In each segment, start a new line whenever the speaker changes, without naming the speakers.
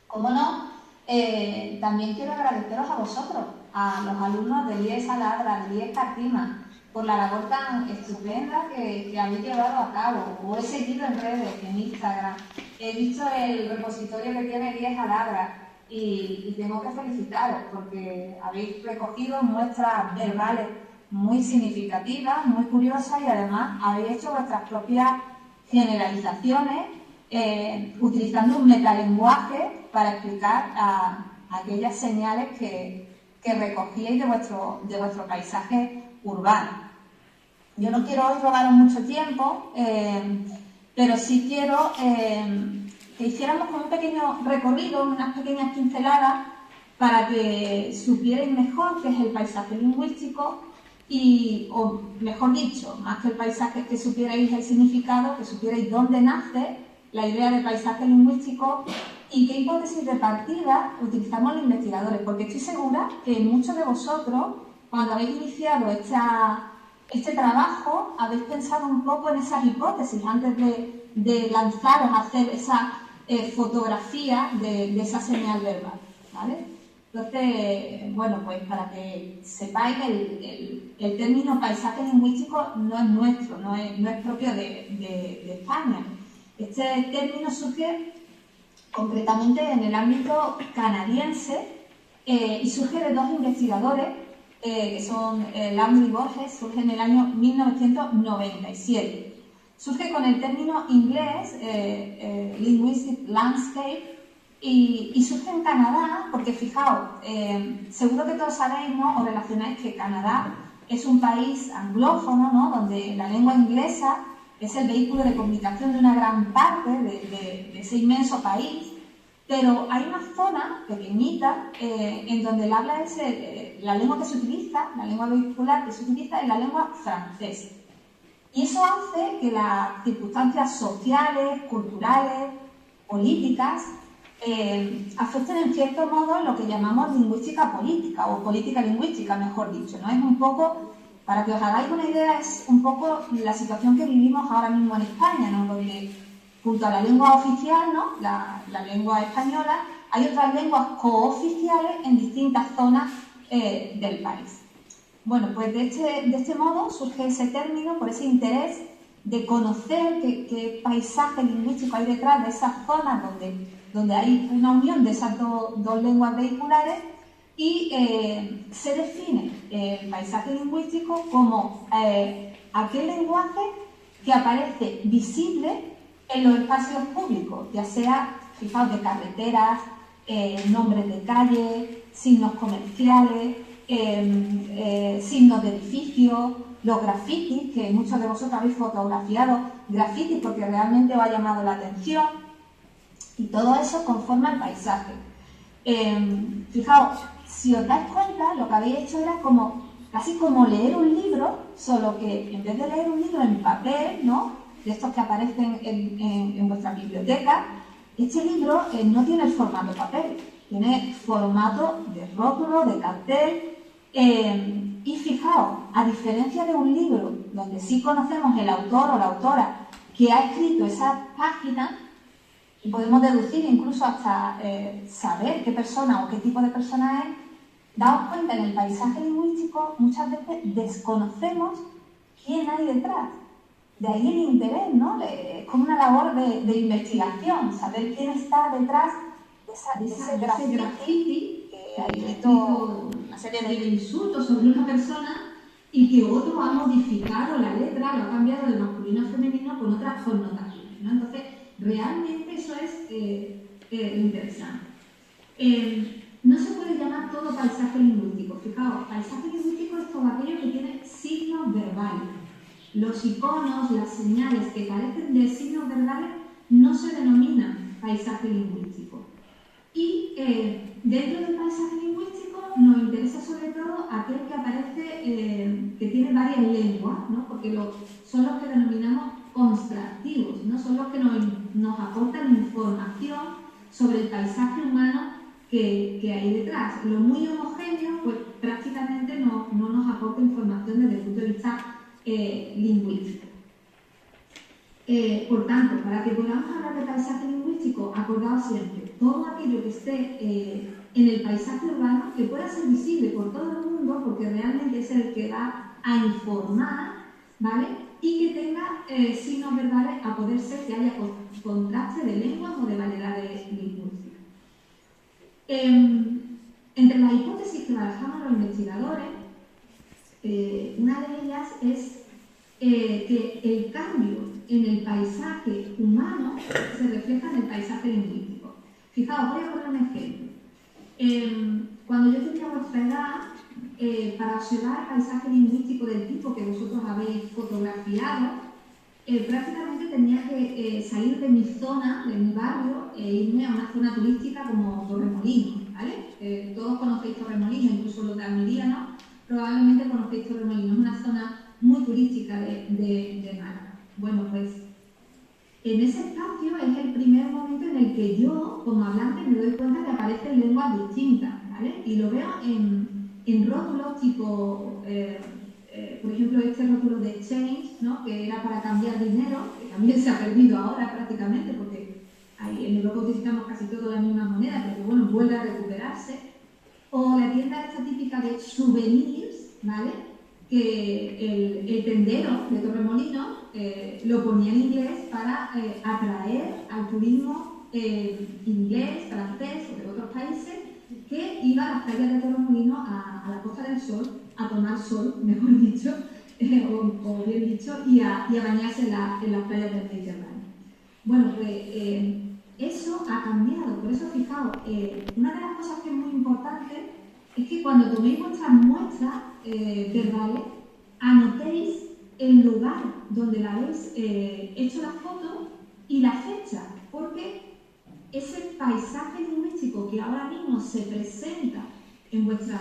Como no, también quiero agradeceros a vosotros, a los alumnos del IES Aladra, del IES Cartima, por la labor tan estupenda que habéis llevado a cabo. Os he seguido en redes, en Instagram, he visto el repositorio que tiene el IES Aladra y tengo que felicitaros porque habéis recogido muestras verbales muy significativas, muy curiosas y además habéis hecho vuestras propias generalizaciones utilizando un metalenguaje para explicar aquellas señales que recogíais de vuestro paisaje urbano. Yo no quiero hoy robaros mucho tiempo, pero sí quiero que hiciéramos como un pequeño recorrido, unas pequeñas pinceladas, para que supierais mejor qué es el paisaje lingüístico o mejor dicho, más que el paisaje, que supierais el significado, que supierais dónde nace la idea de paisaje lingüístico y qué hipótesis de partida utilizamos los investigadores, porque estoy segura que muchos de vosotros, cuando habéis iniciado este trabajo, habéis pensado un poco en esas hipótesis antes de lanzaros a hacer esa fotografía de esa señal verbal, ¿vale? Entonces, bueno, pues para que sepáis, el término paisaje lingüístico no es nuestro, no es propio de España. Este término surge concretamente en el ámbito canadiense y surge de dos investigadores que son Lambert y Borges, surge en el año 1997. Surge con el término inglés Linguistic Landscape y surge en Canadá porque, fijaos, seguro que todos sabéis, ¿no?, o relacionáis que Canadá es un país anglófono, ¿no?, donde la lengua inglesa es el vehículo de comunicación de una gran parte de ese inmenso país, pero hay una zona pequeñita en donde el habla es la lengua que se utiliza, la lengua vehicular que se utiliza es la lengua francesa. Y eso hace que las circunstancias sociales, culturales, políticas, afecten en cierto modo lo que llamamos lingüística política, o política lingüística, mejor dicho, ¿no? Es un poco, para que os hagáis una idea, es un poco la situación que vivimos ahora mismo en España, ¿no?, donde junto a la lengua oficial, ¿no?, la lengua española, hay otras lenguas cooficiales en distintas zonas del país. Bueno, pues de este modo surge ese término por ese interés de conocer qué paisaje lingüístico hay detrás de esas zonas donde hay una unión de esas dos lenguas vehiculares y se define el paisaje lingüístico como aquel lenguaje que aparece visible en los espacios públicos, ya sea, fijaos, de carreteras, nombres de calles, signos comerciales, signos de edificios, los grafitis, que muchos de vosotros habéis fotografiado grafitis porque realmente os ha llamado la atención, y todo eso conforma el paisaje. Fijaos, si os dais cuenta, lo que habéis hecho era casi como leer un libro, solo que en vez de leer un libro en papel, ¿no?, de estos que aparecen en vuestra biblioteca, este libro no tiene el formato papel, tiene formato de rótulo, de cartel, y fijaos, a diferencia de un libro donde sí conocemos el autor o la autora que ha escrito esa página, y podemos deducir incluso hasta saber qué persona o qué tipo de persona es, daos cuenta, en el paisaje lingüístico muchas veces desconocemos quién hay detrás. De ahí el interés, ¿no? Es como una labor de investigación, saber quién está detrás de ese graffiti que ha escrito una serie de insultos sobre una persona y que otro ha modificado la letra, lo ha cambiado de masculino a femenino con otras connotaciones, ¿no? Entonces, realmente eso es interesante. No se puede llamar todo paisaje lingüístico. Fijaos, paisaje lingüístico es todo aquello que tiene signos verbales. Los iconos, las señales que carecen de signos verbales no se denominan paisaje lingüístico. Y dentro del paisaje lingüístico nos interesa sobre todo aquel que aparece, que tiene varias lenguas, ¿no?, porque son los que denominamos constructivos, ¿no?, son los que nos aportan información sobre el paisaje humano que hay detrás. Lo muy homogéneo, pues prácticamente no nos aporta aporta información desde el punto de vista lingüístico. Por tanto, para que podamos hablar de paisaje lingüístico, acordaos siempre, todo aquello que esté en el paisaje urbano, que pueda ser visible por todo el mundo, porque realmente es el que va a informar, ¿vale? Y que tenga signos verbales, a poder ser que haya contraste de lenguas o de variedades lingüísticas. Entre las hipótesis que barajamos los investigadores, una de ellas es que el cambio en el paisaje humano se refleja en el paisaje lingüístico. Fijaos, voy a poner un ejemplo. Cuando yo tenía vuestra edad, para observar el paisaje lingüístico del tipo que vosotros habéis fotografiado, prácticamente tenía que salir de mi zona, de mi barrio, e irme a una zona turística como Torremolinos, ¿vale? Todos conocéis Torremolinos, incluso los de Almería, ¿no? Probablemente conocéis Torremolinos, es una zona muy turística de Málaga. Bueno, pues en ese espacio es el primer momento en el que yo, como hablante, me doy cuenta que aparecen lenguas distintas, ¿vale? Y lo veo en rótulos tipo, por ejemplo, este rótulo de exchange, ¿no? Que era para cambiar dinero, que también se ha perdido ahora prácticamente, porque en Europa utilizamos casi todas las mismas monedas, pero que bueno, vuelve a recuperarse. O la tienda esta típica de souvenirs, ¿vale? Que el tendero de Torremolinos lo ponía en inglés para atraer al turismo inglés, francés o de otros países que iba a las playas de Torremolinos, a la Costa del Sol, a tomar sol, mejor dicho, o bien dicho, y a bañarse en las playas del Mediterráneo. Bueno, pues eso ha cambiado, por eso fijaos, una de las cosas que es muy importante es que cuando toméis vuestras muestras verbales, anotéis el lugar donde la habéis hecho la foto y la fecha, porque ese paisaje lingüístico que ahora mismo se presenta en vuestras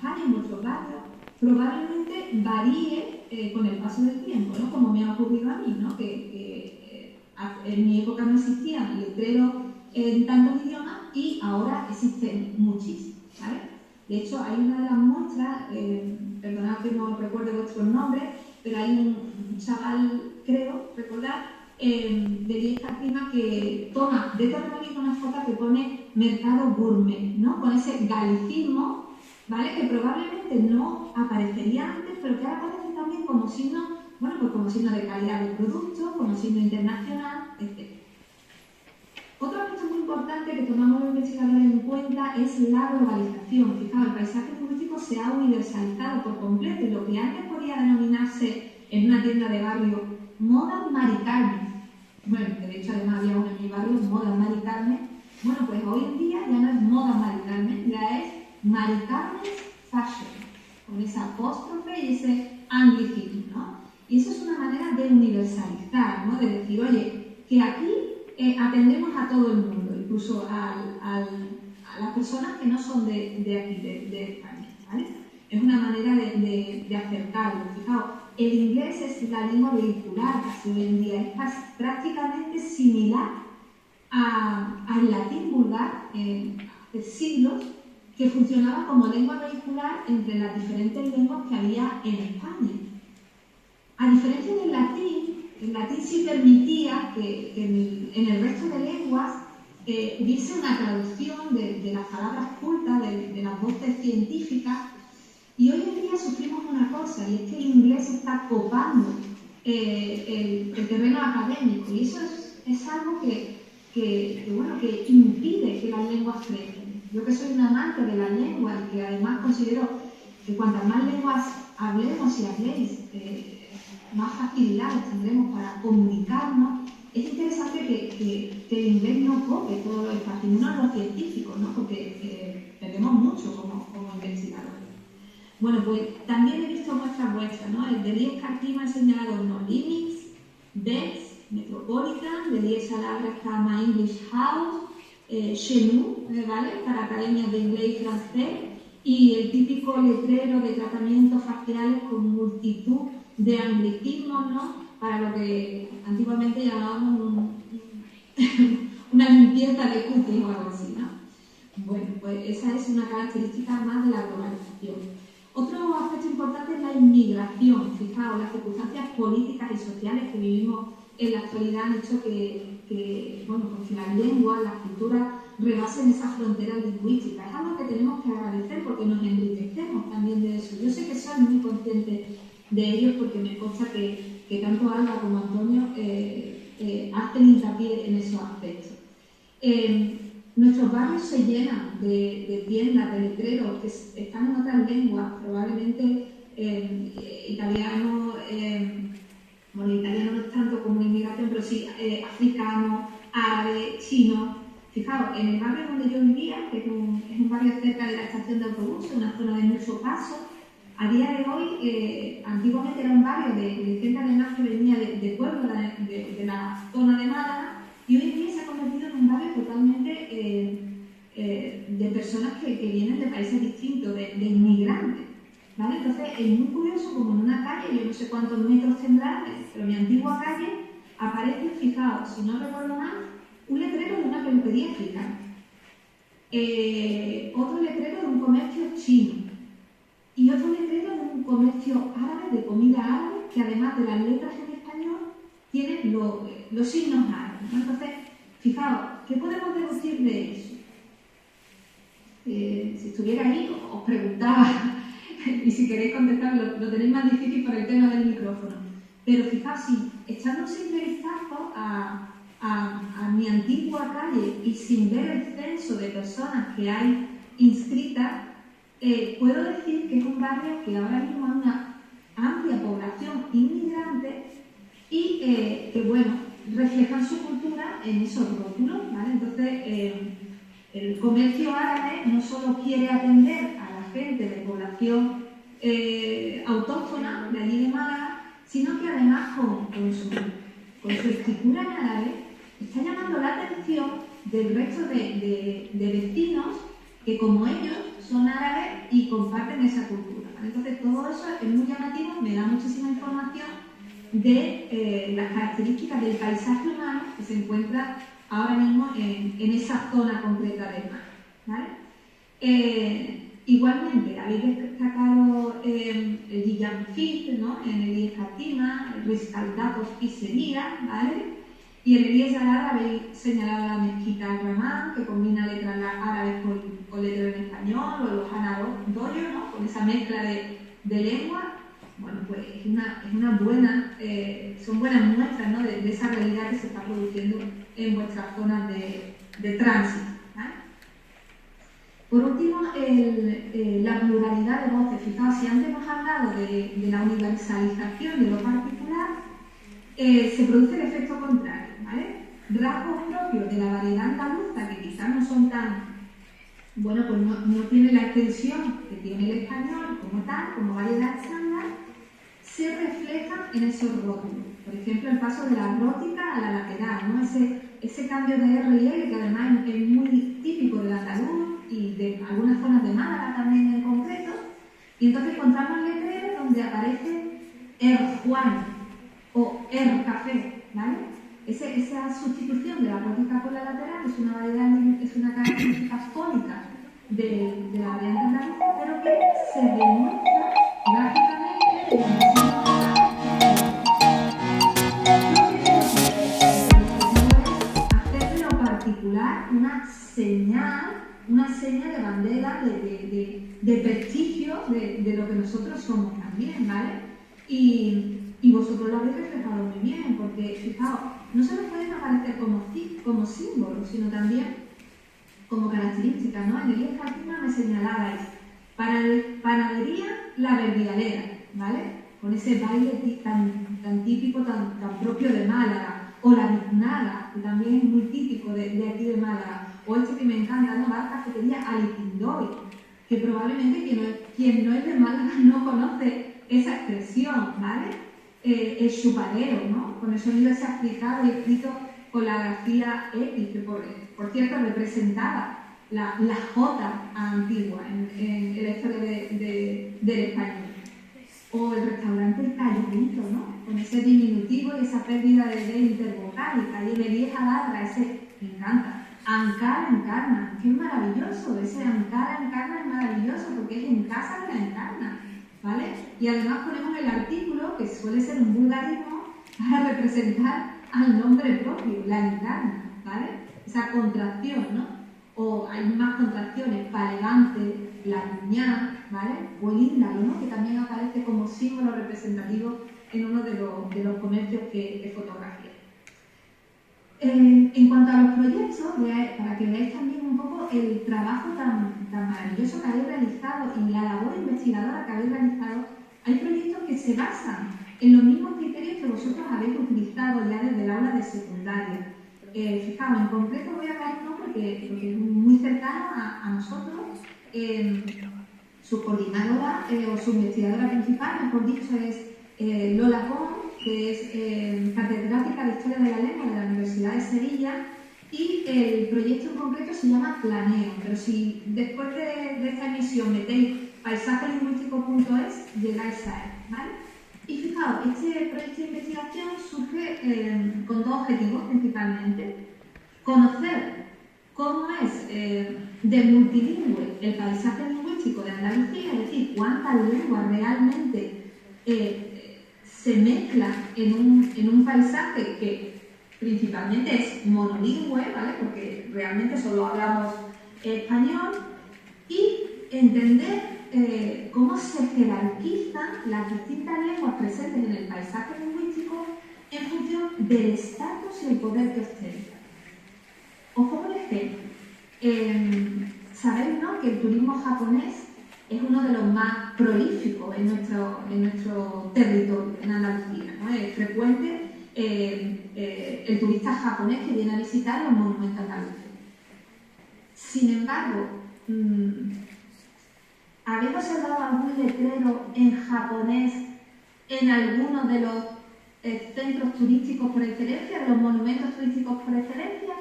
calles, en vuestros barrios, probablemente varíe con el paso del tiempo, ¿no? Como me ha ocurrido a mí, ¿no? Que en mi época no existían letreros en tantos idiomas y ahora existen muchísimos, ¿vale? De hecho, hay una de las muestras, perdonad que no recuerdo vuestros nombres, pero hay un chaval, creo, recordar, de 10 Catima que toma de Torremolinos una foto que pone mercado gourmet, ¿no? Con ese galicismo, ¿vale? Que probablemente no aparecería antes, pero que ahora aparece también como signo, bueno, pues como signo de calidad del producto, como signo internacional, etc. Otro aspecto muy importante que tomamos los investigadores en cuenta es la globalización. Fijaos, el paisaje lingüístico se ha universalizado por completo y lo que antes podía denominarse en una tienda de barrio moda Mari Carmen. Bueno, que de hecho además había una en mi barrio, moda Mari Carmen. Bueno, pues hoy en día ya no es moda Mari Carmen, ya es Mari Carmen's Fashion, con esa apóstrofe y ese anglicismo, ¿no? Y eso es una manera de universalizar, ¿no? De decir, oye, que aquí atendemos a todo el mundo, incluso a las personas que no son de aquí, de España, ¿vale? Es una manera de acercarlo. Fijaos, el inglés es la lengua vehicular casi hoy en día, es prácticamente similar al latín vulgar de siglos, que funcionaba como lengua vehicular entre las diferentes lenguas que había en España. A diferencia del latín, el latín sí permitía que en el resto de lenguas hubiese una traducción de las palabras cultas, de las voces científicas, y hoy en día sufrimos una cosa, y es que el inglés está copando el terreno académico, y eso es algo que impide que las lenguas crezcan. Yo que soy un amante de la lengua y que además considero que cuantas más lenguas hablemos y habléis, más facilidades tendremos para comunicarnos, es interesante que el inglés no cope todo lo espacio, no los científicos, ¿no? Porque perdemos mucho como investigadores. Bueno, pues también he visto muestras vuestras, ¿no? El de 10 Catima ha señalado No Limits, Bex, Metropolitan, de 10 Salabra está My English House, Chenou, ¿vale? Para academias de inglés y francés, y el típico letrero de tratamientos faciales con multitud de anglicismos, ¿no? Para lo que antiguamente llamábamos una limpieza de cutis o algo así, ¿no? Bueno, pues esa es una característica más de la globalización.
Otro aspecto importante es la inmigración. Fijaos, las circunstancias políticas y sociales que vivimos en la actualidad han hecho que las lenguas, las culturas rebasen esas fronteras lingüísticas. Es algo que tenemos que agradecer porque nos enriquecemos también de eso. Yo sé que soy muy consciente de ello porque me consta que tanto Alba como Antonio hacen hincapié en esos aspectos. Nuestros barrios se llenan de tiendas, de letreros que están en otras lenguas, probablemente italiano, italiano no es tanto como una inmigración, pero sí africano, árabe, chino. Fijaos, en el barrio donde yo vivía, que es un barrio cerca de la estación de autobús, una zona de mucho paso, a día de hoy, antiguamente era un barrio de gente además que venía de pueblos de la zona de Málaga, y hoy en día se ha convertido en un barrio totalmente de personas que vienen de países distintos, de inmigrantes. ¿Vale? Entonces es muy curioso como en una calle, yo no sé cuántos metros tendrá, pero mi antigua calle aparece, fijaos, si no recuerdo mal, un letrero de una peluquería africana, otro letrero de un comercio chino y otro letrero de un comercio árabe, de comida árabe, que además de las letras en español tiene los signos árabes, ¿no? Entonces, fijaos, ¿qué podemos deducir de eso? Si estuviera ahí, os preguntaba, y si queréis contestar, lo tenéis más difícil por el tema del micrófono. Pero fijaos, si echando un simple vistazo a mi antigua calle y sin ver el censo de personas que hay inscritas, puedo decir que es un barrio que ahora mismo hay una amplia población inmigrante y que, bueno, reflejan su cultura en esos rótulos, ¿vale? Entonces, el comercio árabe no solo quiere atender a la gente de población autóctona de allí de Málaga, sino que además con su escritura en árabe está llamando la atención del resto de vecinos que, como ellos, son árabes y comparten esa cultura, ¿vale? Entonces, todo eso es muy llamativo, me da muchísima información de las características del paisaje humano que se encuentra ahora mismo en esa zona concreta del mar, ¿vale? Igualmente, habéis destacado el Gillian Fit, ¿no? En el IES Fatima, el Riscaldatos Pizzería, ¿vale? Y en el IES Alad habéis señalado la mezquita Ramán, que combina letras árabes con letras en español, o los Hanadoyo, ¿no? Con esa mezcla de lengua. Bueno, pues es una buena, son buenas muestras, ¿no? de esa realidad que se está produciendo en vuestras zonas de tránsito, ¿vale? Por último, la pluralidad de voces. Fijaos, si antes hemos hablado de la universalización de lo particular, se produce el efecto contrario, ¿vale? Rasgos propios de la variedad andaluza, que quizás no son tan, bueno, pues no tienen la extensión que tiene el español como tal, como variedad estándar, se reflejan en esos rótulos. Por ejemplo, el paso de la rótica a la lateral, ¿no? Ese cambio de R y L, que además es muy típico del andaluz y de algunas zonas de Málaga también en concreto. Y entonces encontramos letreros donde aparece Er Juan o Er Café, ¿vale? Esa sustitución de la rótica por la lateral es una variedad, es una característica fónica de la variante andaluza, pero que se demuestra gráficamente en la una seña de bandera, de prestigio de lo que nosotros somos también, ¿vale? Y vosotros lo habéis reflejado muy bien, porque fijaos, no solo pueden aparecer como símbolos, sino también como características, ¿no? En el IES Fatima me señalabais panadería La Verdialera, ¿vale? Con ese baile tan típico, tan propio de Málaga, o la biznada, que también es muy típico de aquí de Málaga, o este que me encanta, ¿no? La cafetería Alitindoy, que probablemente quien no es de Málaga no conoce esa expresión, ¿vale? El chupadero, ¿no? Con el sonido ese aplicado y escrito con la grafía X, que por cierto representaba la J antigua en la historia del español. O el restaurante El Calladito, ¿no? Con ese diminutivo y esa pérdida de D intervocálica. Y el IES Aladra, me encanta. Ankara Encarna, que es maravilloso. Ese Ankara Encarna es maravilloso porque es en casa de la Encarna. ¿vale? Y además ponemos el artículo, que suele ser un vulgarismo, para representar al nombre propio, la guitarra, ¿vale? Esa contracción, ¿no? O hay más contracciones, palegante, la cuñá, ¿vale? O el índalo, ¿no? Que también aparece como símbolo representativo en uno de los comercios que fotografié. En cuanto a los proyectos, para que veáis también un poco el trabajo tan maravilloso que habéis realizado y la labor investigadora que habéis realizado, hay proyectos que se basan en los mismos criterios que vosotros habéis utilizado ya desde el aula de secundaria. Fijaos, en concreto voy a hablar uno porque es muy cercano a nosotros. Su coordinadora o su investigadora principal, mejor dicho, es Lola Pons, que es catedrática de Historia de la Lengua de la Universidad de Sevilla, y el proyecto en concreto se llama Planeo, pero si después de esta emisión metéis paisajelingüístico.es llegáis a él, ¿vale? Y fijaos, este proyecto de investigación surge con dos objetivos principalmente: conocer cómo es de multilingüe el paisaje lingüístico de Andalucía, es decir, cuántas lenguas realmente se mezclan en un paisaje que principalmente es monolingüe, ¿vale? Porque realmente solo hablamos español, y entender cómo se jerarquizan las distintas lenguas presentes en el paisaje lingüístico en función del estatus y el poder que ostentan. Os pongo un ejemplo. Sabéis, ¿no?, que el turismo japonés es uno de los más prolíficos en nuestro territorio, en Andalucía, ¿no? Es frecuente el turista japonés que viene a visitar los monumentos andaluces. Sin embargo, ¿habéis observado algún letrero en japonés en alguno de los centros turísticos por excelencia, de los monumentos turísticos por excelencia?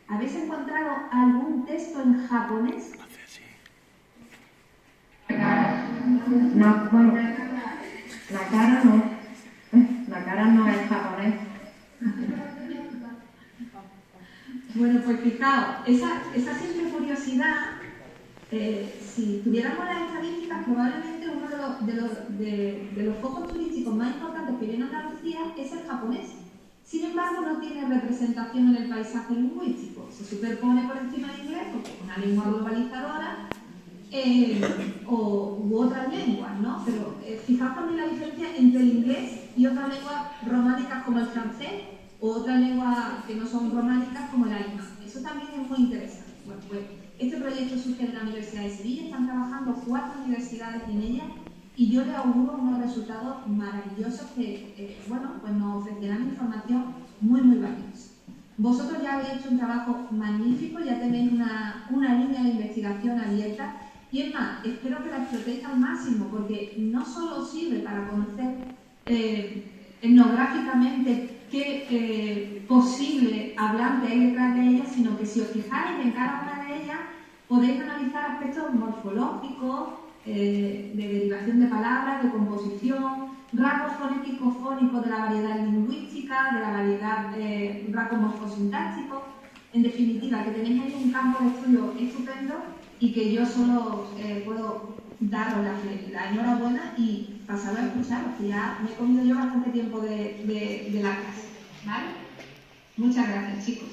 ¿Habéis encontrado algún texto en japonés?
No, bueno, la cara no. La cara no es japonés.
Bueno, pues fijaos, esa simple curiosidad, si tuviéramos las estadísticas, probablemente uno de los focos turísticos más importantes que viene a Andalucía es el japonés. Sin embargo, no tiene representación en el paisaje lingüístico. Se superpone por encima del inglés porque es una lengua globalizadora u otras lenguas, ¿no? Pero fijaos también la diferencia entre el inglés y otras lenguas románicas como el francés o otras lenguas que no son románicas como el alemán. Eso también es muy interesante. Bueno, pues este proyecto surge en la Universidad de Sevilla, están trabajando 4 universidades en ella, y yo le auguro unos resultados maravillosos que, bueno, pues nos ofrecerán información muy, muy valiosa. Vosotros ya habéis hecho un trabajo magnífico, ya tenéis una línea de investigación abierta, y es más, espero que la explotéis al máximo, porque no solo sirve para conocer etnográficamente qué posible hablante hay detrás de ella, sino que si os fijáis en cada una de ellas, podéis analizar aspectos morfológicos, de derivación de palabras, de composición, rasgos fonéticos fónicos de la variedad lingüística, de la variedad rasgos morfosintácticos. En definitiva, que tenéis ahí un campo de estudio estupendo y que yo solo puedo daros la enhorabuena y pasar a escucharos, que ya me he comido yo bastante tiempo de la clase, ¿vale? Muchas gracias, chicos.